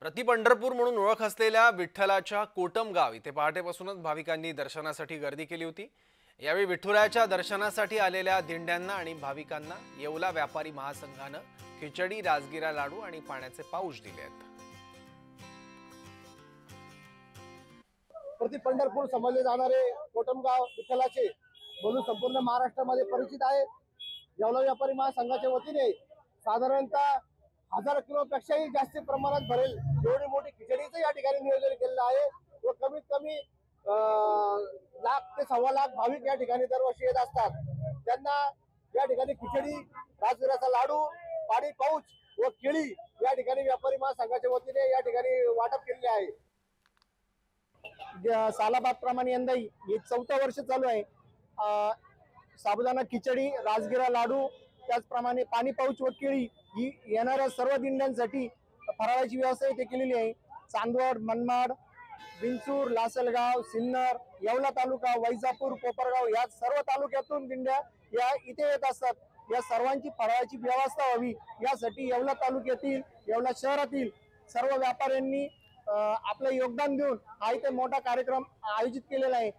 प्रति पंढरपूर म्हणून ओळख असलेल्या विठ्ठलाच्या कोटमगाव इथे पहाटेपासूनच भाविकांनी दर्शनासाठी गर्दी केली होती। यावेळी विठुरायाच्या दर्शनासाठी आलेल्या दिंड्यांना आणि भाविकांना येवला व्यापारी महासंघाने खिचडी, राजगिरा लाडू आणि पाण्याचे पाऊच दिले आहेत। प्रति पंढरपूर समजले जाणारे कोटमगाव विठ्ठलाचे म्हणून संपूर्ण महाराष्ट्रामध्ये परिचित आहे। येवला व्यापारी महासंघाच्या वतीने साधारणतः 1000 किलोपेक्षाही जास्त प्रमाणात भरेल एवढी मोठी खिचडीचं या ठिकाणी नियोजन केलेलं आहे व कमीत कमी लाख ते 1.25 लाख भाविक या ठिकाणी दरवर्षी येत असतात। त्यांना या ठिकाणी खिचडी, राजगिराचा लाडू, पाणी पाऊच व केळी या ठिकाणी व्यापारी महासंघाच्या वतीने या ठिकाणी वाटप केलेले आहे। सालाबाद प्रमाणे यंदा हे 4थं वर्ष चालू आहे। साबुदाणा खिचडी, राजगिरा लाडू, त्याचप्रमाणे पाणी पाऊच व केळी ही येणाऱ्या सर्व दिंड्यांसाठी फराळाची व्यवस्था इथे केलेली आहे। चांदवड, मनमाड, विंचूर, लासलगाव, सिन्नर, येवला तालुका, वैजापूर, कोपरगाव या सर्व तालुक्यातून दिंड्या या इथे येत असतात। या सर्वांची फराळाची व्यवस्था व्हावी यासाठी येवला तालुक्यातील, येवला शहरातील सर्व व्यापाऱ्यांनी आपलं योगदान देऊन हा इथे मोठा कार्यक्रम आयोजित केलेला आहे।